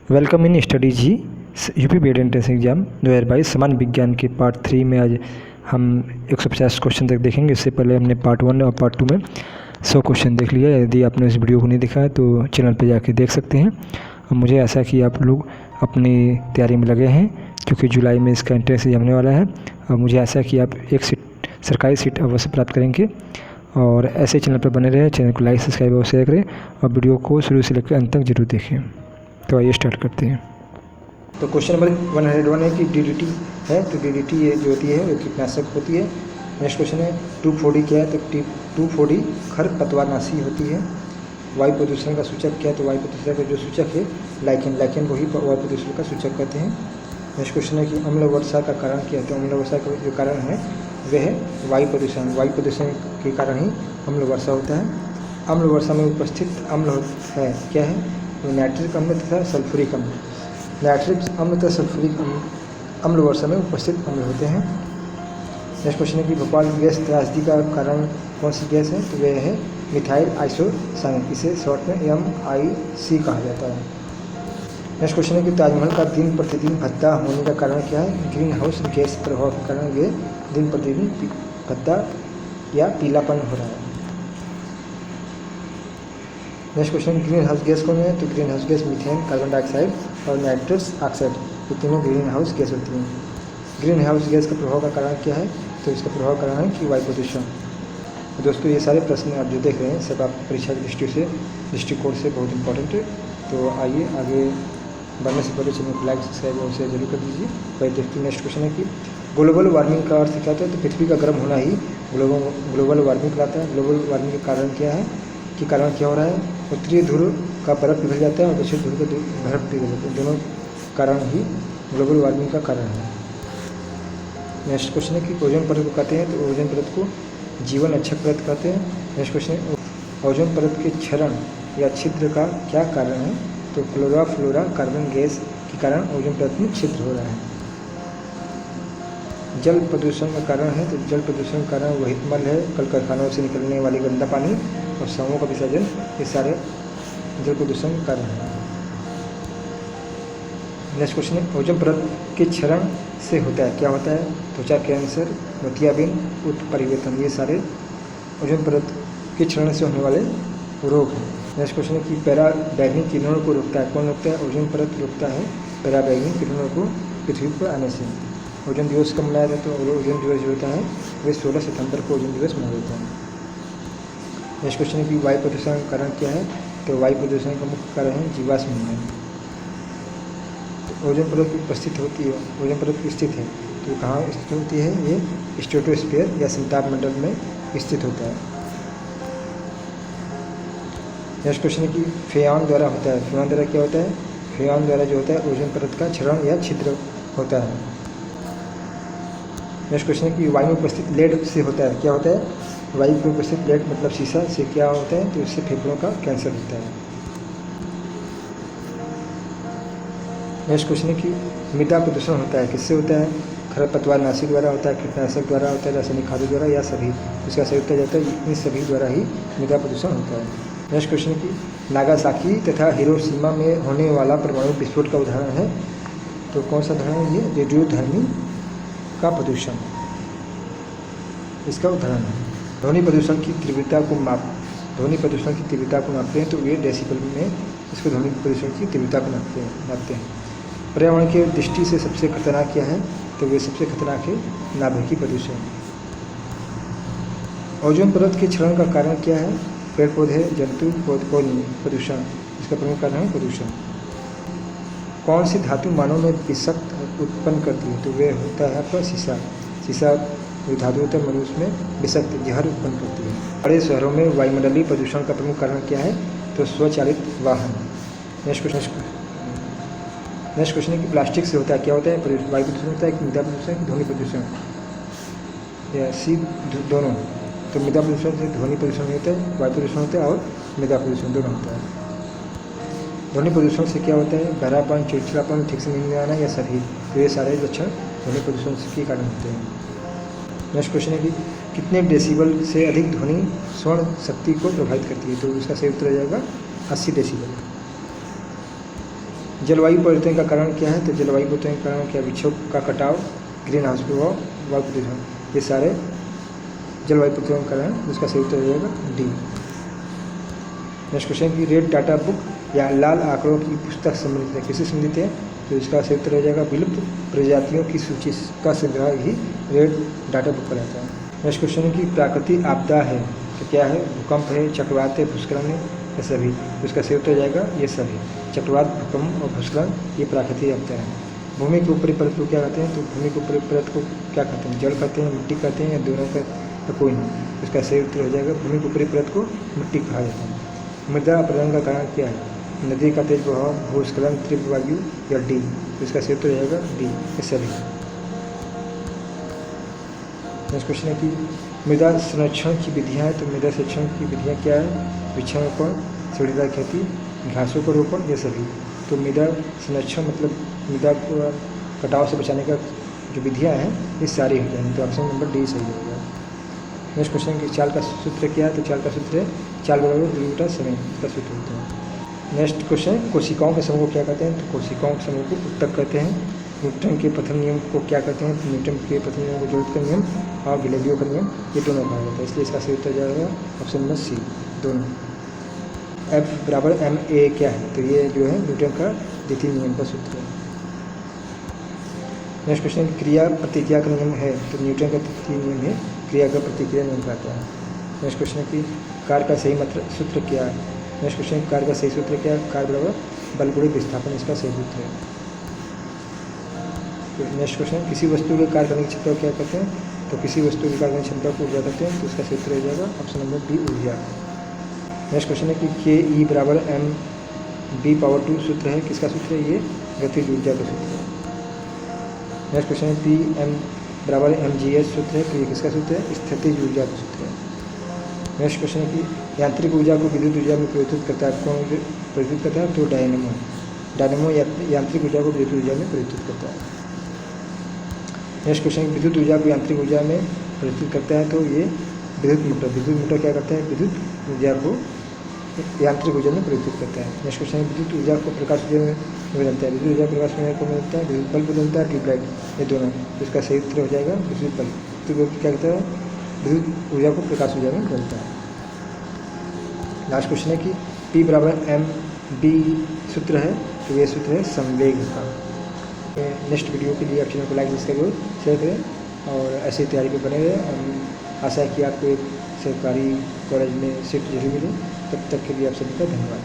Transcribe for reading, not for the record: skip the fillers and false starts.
Welcome in study G UP BEd entrance exam 2022 सामान्य विज्ञान के पार्ट 3 में आज हम 150 क्वेश्चन तक देखेंगे। इससे पहले हमने पार्ट 1 और पार्ट 2 में 100 क्वेश्चन देख लिया। यदि आपने इस वीडियो को नहीं देखा है तो चैनल पर जाके देख सकते हैं। और मुझे आशा है कि आप लोग अपनी तैयारी में लगे हैं, क्योंकि जुलाई में इसका एंट्रेंस एग्जाम होने वाला है। और मुझे आशा है कि आप एक सीट सरकारी सीट अवश्य प्राप्त करेंगे। और ऐसे चैनल पर बने रहें, चैनल को लाइक सब्सक्राइब और शेयर करें और वीडियो को शुरू से लेकर अंत तक जरूर देखें। तो आइए स्टार्ट करते हैं। तो क्वेश्चन नंबर 101 है कि डीडीटी है, तो डीडीटी ये जो होती है वो कीटनाशक होती है। नेक्स्ट क्वेश्चन है 2,4-D क्या है, तो 2,4-D खरपतवारनाशी होती है। वायु प्रदूषण का सूचक क्या है, तो वायु प्रदूषण का जो सूचक है लाइकेन को ही वायु प्रदूषण का सूचक कहते हैं। नेक्स्ट क्वेश्चन है कि अम्ल वर्षा का कारण क्या है, तो अम्ल वर्षा का जो कारण है वह है वायु प्रदूषण। वायु प्रदूषण के कारण ही अम्ल वर्षा होता है। अम्ल वर्षा में उपस्थित अम्ल है क्या है, नाइट्रिक अम्ल तथा सल्फ्यूरिक अम्ल। नाइट्रिक अम्ल तथा सल्फ्यूरिक अम्ल वर्षा में उपस्थित अम्ल होते हैं। नेक्स्ट क्वेश्चन है कि भोपाल गैस त्रासदी का कारण कौन सी गैस है, तो वह है मिथाइल आइसोसाइनेट, इसे शॉर्ट में MIC कहा जाता है। नेक्स्ट क्वेश्चन है कि ताजमहल का दिन प्रतिदिन भद्दा होने का कारण क्या है, ग्रीन हाउस गैस प्रभाव के कारण ये दिन प्रतिदिन भद्दा या पीलापन हो रहा है। Next question green house gas कौन है, तो green house gas methane, carbon dioxide और नाइट्रस ऑक्साइड, ये तीनों ग्रीन हाउस गैस होती हैं। ग्रीन हाउस गैस का प्रभाव का कारण क्या है, तो इसका प्रभाव कारण है कि वायु प्रदूषण। दोस्तों ये सारे प्रश्न आप जो देख रहे हैं सब आपकी परीक्षा की दृष्टिकोण से बहुत इंपॉर्टेंट है। तो आइए आगे बढ़ने से पहले चैनल को लाइक सब्सक्राइब और शेयर जरूर कर दीजिए। पहले देखते हैं नेक्स्ट क्वेश्चन है कि ग्लोबल वार्मिंग का अर्थ क्या होता है, तो पृथ्वी का गर्म होना ही ग्लोबल वार्मिंग कहलाता है। ग्लोबल वार्मिंग के कारण क्या है, कि कारण क्या हो रहा है, उत्तरी ध्रुव का बर्फ पिघल जाता है और दक्षिण ध्रुव का बर्फ पिघल जाता है, दोनों कारण ही ग्लोबल वार्मिंग का कारण है। नेक्स्ट क्वेश्चन है कि ओजोन परत को कहते हैं, तो ओजोन परत को जीवन रक्षक परत कहते हैं। नेक्स्ट क्वेश्चन है ओजोन परत के क्षरण या छिद्र का क्या कारण है, तो क्लोरोफ्लोरा कार्बन गैस के कारण ओजोन परत में छिद्र हो रहा है। जल प्रदूषण का कारण है, तो जल प्रदूषण का कारण वही मल है, कल कारखानों से निकलने वाली गंदा पानी और शवों का विसर्जन, ये सारे जल प्रदूषण के कारण है। नेक्स्ट क्वेश्चन है ओजोन परत के क्षरण से होता है क्या होता है, त्वचा कैंसर, मोतियाबिंद, उत्परिवर्तन, ये सारे ओजोन परत के क्षरण से होने वाले रोग हैं। नेक्स्ट क्वेश्चन है कि पराबैंगनी किरणों को रोकता है, कौन रोकता है, ओजोन परत रोकता है पराबैंगनी किरणों को पृथ्वी पर आने से। ओजोन दिवस कब मनाया जाता है, तो ओजोन दिवस जो होता है वह 16 सितंबर को ओजोन दिवस मनाया जाता है। नेक्स्ट क्वेश्चन है कि वायु प्रदूषण का कारण क्या है, तो वायु प्रदूषण का मुख्य कारण है जीवाश्म ईंधन। तो ओजोन परत उपस्थित होती है, ओजोन परत स्थित है, तो कहाँ स्थित होती है, ये स्ट्रेटोस्फीयर या समताप मंडल में स्थित होता है। नेक्स्ट क्वेश्चन है कि फ्रेऑन द्वारा होता है, फ्रेऑन द्वारा क्या होता है, फ्रेऑन द्वारा जो होता है ओजोन परत का क्षरण या छिद्र होता है। नेक्स्ट क्वेश्चन है कि वायु में उपस्थित लेड से होता है क्या होता है, वायु में उपस्थित लेड मतलब शीशा से क्या होता है, तो इससे फेफड़ों का कैंसर होता है। नेक्स्ट क्वेश्चन है कि मृदा प्रदूषण होता है किससे होता है, खरपतवारनाशी द्वारा होता है, कीटनाशक द्वारा होता है, रासायनिक खादों द्वारा, या सभी, इसका संयुक्त जाता है, इन सभी द्वारा ही मृदा प्रदूषण होता है। नेक्स्ट क्वेश्चन है कि नागासाकी तथा हिरोशिमा में होने वाला परमाणु विस्फोट का उदाहरण है, तो कौन सा उदाहरण है, ये रेडियोधर्मी का प्रदूषण इसका उदाहरण है। ध्वनि प्रदूषण की तीव्रता को नापते हैं, तो ये डेसिबल में इसको ध्वनि प्रदूषण की तीव्रता को नापते हैं। पर्यावरण की दृष्टि से सबसे खतरनाक क्या है, तो वे सबसे खतरनाक है नाभिकीय प्रदूषण। ओजोन परत के क्षरण का कारण क्या है, पेड़ पौधे, जंतु, प्रदूषण, इसका प्रमुख कारण है प्रदूषण। कौन सी धातु मानव में विषाक्त उत्पन्न करती है, तो वह होता है आपका शीशा जो धातु होता है मनुष्य में विषाक्त जहर उत्पन्न करती है। बड़े शहरों में वायुमंडलीय प्रदूषण का प्रमुख कारण क्या है, तो स्वचालित वाहन। नेक्स्ट क्वेश्चन है कि प्लास्टिक से होता है क्या होता है, वायु प्रदूषण होता है कि मृदा प्रदूषण, ध्वनि प्रदूषण, या सी दोनों। तो मृदा प्रदूषण से ध्वनि प्रदूषण होता है, वायु प्रदूषण होता है और मृदा प्रदूषण दोनों होता है। ध्वनि प्रदूषण से क्या होता है, बहरापन, चिड़चिड़ापन, ठीक से नींद में आना, या सभी, तो ये सारे लक्षण ध्वनि प्रदूषण के कारण होते हैं। नेक्स्ट क्वेश्चन है कि कितने डेसिबल से अधिक ध्वनि श्रवण शक्ति को प्रभावित करती है, तो उसका सही उत्तर हो जाएगा 80 डेसिबल। जलवायु परिवर्तन का कारण क्या है? तो जलवायु परिवर्तन का कारण क्या? वृक्षों का कटाव, ग्रीन हाउस प्रभाव, वायु प्रदूषण, ये सारे जलवायु परिवर्तन का कारण, जिसका सही उत्तर हो जाएगा डी। नेक्स्ट क्वेश्चन की रेड डाटा बुक या लाल आंकड़ों की पुस्तक सम्मिलित है, किससे सम्मिलित है? तो इसका सही उत्तर हो जाएगा विलुप्त प्रजातियों की सूची का संग्रह ही रेड डाटा बुक कहलाता है। नेक्स्ट क्वेश्चन की प्राकृतिक आपदा है तो क्या है? भूकंप है, चक्रवात है, भूस्खलन है, ये सभी। तो इसका सही उत्तर हो जाएगा ये सभी। चक्रवात, भूकंप और भूस्खलन ये प्राकृतिक आपदा है। भूमि के ऊपरी परत को क्या कहते हैं? तो भूमि के ऊपरी परत को क्या कहते हैं? जल कहते हैं, मिट्टी कहते हैं, या दोनों का तो कोई नहीं। इसका सही उत्तर हो जाएगा भूमि के ऊपरी परत को मिट्टी कहा जाता है। मृदा अपरदन का कारण क्या है? नदी का तेज बहाव, भूस्खलन, तीव्र वायु या डी। तो इसका सही उत्तर हो जाएगा डी, ये सभी। नेक्स्ट क्वेश्चन है कि मृदा संरक्षण की विधियाँ हैं, तो मृदा संरक्षण की विधियाँ क्या है? वृक्षारोपण, सीढ़ीदार खेती, घासों को रोपण, ये सभी। तो मृदा संरक्षण मतलब मृदा को कटाव से बचाने का जो विधियाँ हैं ये सारी हो जाएंगी। तो ऑप्शन नंबर डी सही होगा। नेक्स्ट क्वेश्चन की चाल का सूत्र क्या है? तो चाल का सूत्र है चाल बराबर किलोमीटर समय, इसका सूत्र होता है। नेक्स्ट क्वेश्चन, कोशिकाओं के समूह को क्या कहते हैं? तो कोशिकाओं के समूह को ऊतक कहते हैं। न्यूटन के प्रथम नियम को क्या कहते हैं? तो न्यूटन के प्रथम नियम को जोड़ का नियम और गैलीलियो का नियम, ये दोनों कहा जाता है। इसलिए इसका सही उत्तर जाएगा ऑप्शन नंबर सी, दोनों। F बराबर ma क्या है? तो ये जो है न्यूटन का द्वितीय नियम का सूत्र है। नेक्स्ट क्वेश्चन, क्रिया प्रतिक्रिया का नियम है, तो न्यूटन का द्वितीय नियम है क्रिया का प्रतिक्रिया नियम कहता है। नेक्स्ट क्वेश्चन की कार्य का सही मतलब सूत्र क्या है? नेक्स्ट क्वेश्चन, कार्य का सही सूत्र क्या है? कार्य बराबर बल गुणित विस्थापन, इसका सही सूत्र है। नेक्स्ट क्वेश्चन, किसी वस्तु के कार्य करने की क्षमता को क्या कहते हैं? तो किसी वस्तु की कार्य करने की क्षमता को ऊर्जा कहते हैं। तो इसका सही उत्तर हो जाएगा ऑप्शन नंबर बी, ऊर्जा। नेक्स्ट क्वेश्चन है कि के ई बराबर एम बी पावर 2 सूत्र है, किसका सूत्र है? ये गतिज ऊर्जा का सूत्र है। नेक्स्ट क्वेश्चन है पी एम बराबर एम जी एस सूत्र है, तो ये किसका सूत्र है? स्थितिज ऊर्जा का सूत्र है। नेक्स्ट क्वेश्चन है कि यांत्रिक ऊर्जा को विद्युत ऊर्जा में परिवर्तित करता है, कौन परिवर्तित करता है? तो डायनेमो यांत्रिक ऊर्जा को विद्युत ऊर्जा में परिवर्तित करता है। नेक्स्ट क्वेश्चन, विद्युत ऊर्जा को यांत्रिक ऊर्जा में परिवर्तित करता है, तो ये विद्युत मोटर क्या करता है? विद्युत ऊर्जा को यांत्रिक ऊर्जा में परिवर्तित करता है। नेक्स्ट क्वेश्चन, विद्युत ऊर्जा को प्रकाश ऊर्जा में बदलता है, विद्युत ऊर्जा प्रकाश ऊर्जा को बदलता है, विद्युत बल्ब बदलता है, ट्यूबलाइट, ये दोनों। तो इसका सही उत्तर हो जाएगा विद्युत बल्ब। तो क्या कहता है? विद्युत ऊर्जा को प्रकाश ऊर्जा में बदलता है। लास्ट क्वेश्चन है कि P बराबर एम बी सूत्र है, तो ये सूत्र है संवेग का। नेक्स्ट वीडियो के लिए आप चैनल को लाइक करें, शेयर करें और ऐसे तैयारी पे बने रहें। आशा है कि आपको एक सरकारी कॉलेज में सीट जरूर मिले। तब तक के लिए आप सभी का धन्यवाद।